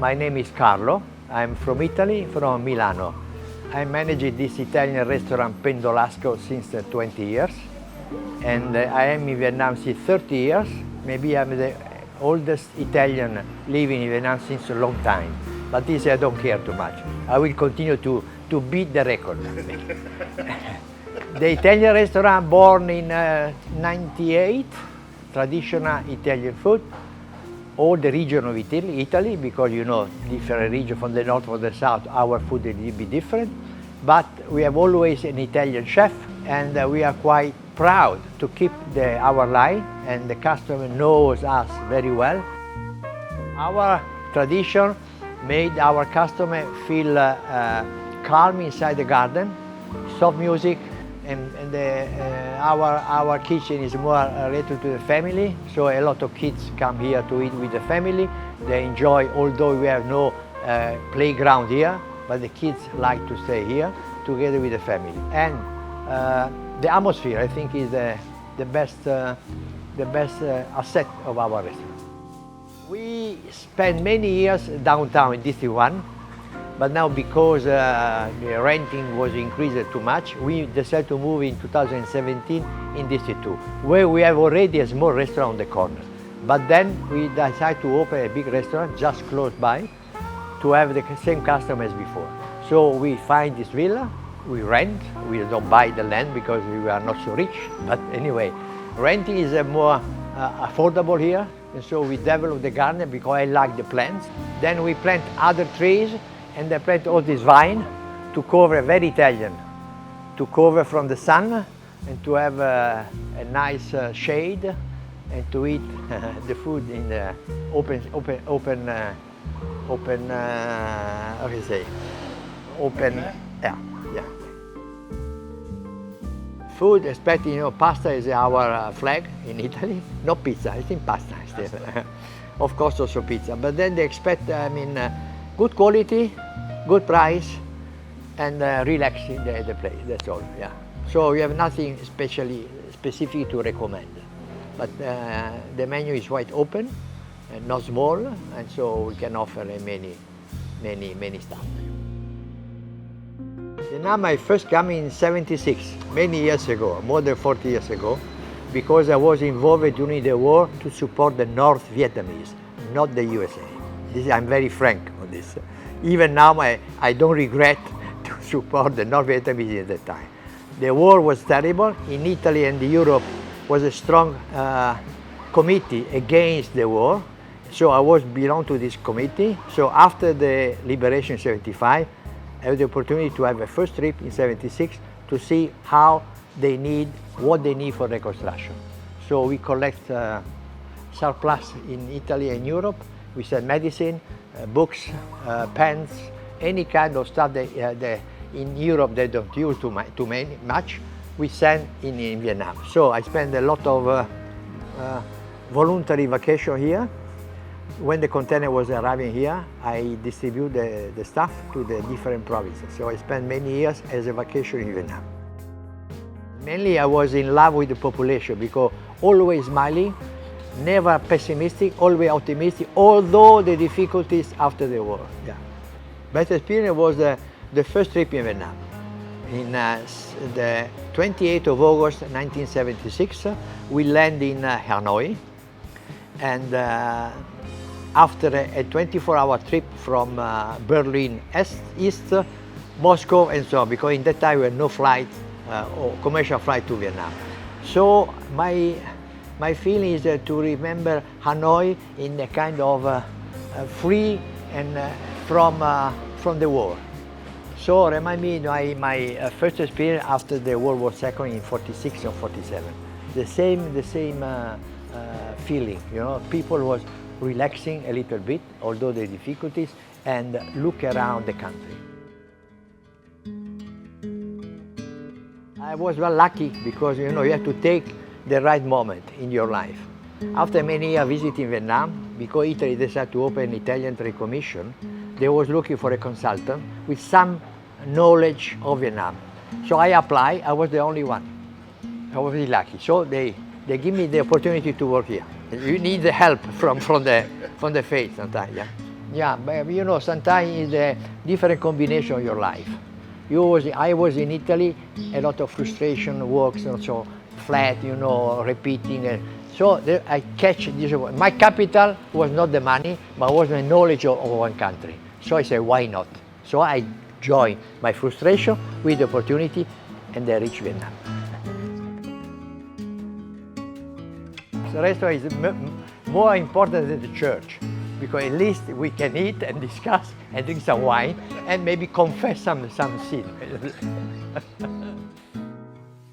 My name is Carlo. I'm from Italy, from Milano. I manage this Italian restaurant Pendolasco since 20 years. And I am in Vietnam since 30 years. Maybe I'm the oldest Italian living in Vietnam since a long time. But this I don't care too much. I will continue to beat the record. The Italian restaurant born in 98, traditional Italian food. All the region of Italy, because you know, different region from the north or the south, our food will be different. But we have always an Italian chef, and we are quite proud to keep our line, and the customer knows us very well. Our tradition made our customer feel calm inside the garden, soft music, and our kitchen is more related to the family, so a lot of kids come here to eat with the family. They enjoy, although we have no playground here, but the kids like to stay here together with the family. And the atmosphere, I think, is the best asset of our restaurant. We spent many years downtown in District 1, but now because the renting was increased too much, we decided to move in 2017 in District 2, where we have already a small restaurant on the corner. But then we decided to open a big restaurant just close by to have the same customers as before. So we find this villa, we rent, we don't buy the land because we are not so rich. But anyway, renting is more affordable here. And so we develop the garden because I like the plants. Then we plant other trees, and I plant all this vine to cover, very Italian, to cover from the sun and to have a nice shade and to eat the food in the open, how do you say? Open, yeah. Food, especially, you know, pasta is our flag in Italy. Not pizza, I think pasta still. Of course, also pizza. But then they expect, good quality, good price, and relaxing the place. That's all. Yeah. So we have nothing specific to recommend. But the menu is quite open and not small, and so we can offer many stuff. Vietnam, I first came in '76, many years ago, more than 40 years ago, because I was involved during the war to support the North Vietnamese, not the USA. I'm very frank on this. Even now, I don't regret to support the North Vietnamese at that time. The war was terrible. In Italy and Europe was a strong committee against the war. So I belong to this committee. So after the liberation in '75, I had the opportunity to have a first trip in '76 to see how they need, what they need for reconstruction. So we collect surplus in Italy and Europe. We send medicine, books, pens, any kind of stuff that in Europe they don't use too much. We send in Vietnam. So I spend a lot of voluntary vacation here. When the container was arriving here, I distribute the stuff to the different provinces. So I spent many years as a vacation in Vietnam. Mainly I was in love with the population because always smiling, never pessimistic, always optimistic, although the difficulties after the war. Yeah. Best experience was the first trip in Vietnam. In the 28th of August 1976, we land in Hanoi, and after a 24-hour trip from Berlin east, Moscow, and so on, because in that time we had no flight or commercial flight to Vietnam. So my feeling is to remember Hanoi in a kind of free and from the war. So remind me my first experience after the World War II in '46 or '47. The same feeling, you know. People was relaxing a little bit, although the difficulties, and look around the country. I was well lucky because, you know, you have to take the right moment in your life. After many years visiting Vietnam, because Italy decided to open an Italian Trade Commission, they was looking for a consultant with some knowledge of Vietnam. So I applied. I was the only one. I was really lucky. So they give me the opportunity to work here. You need the help from the face sometimes, yeah. Yeah, but you know, sometimes it's a different combination of your life. I was in Italy, a lot of frustration, works, so flat, you know, repeating. So I catch this. My capital was not the money, but was the knowledge of one country. So I said, why not? So I joined my frustration with the opportunity, and I reached Vietnam. The restaurant is more important than the church, because at least we can eat and discuss and drink some wine and maybe confess some sin.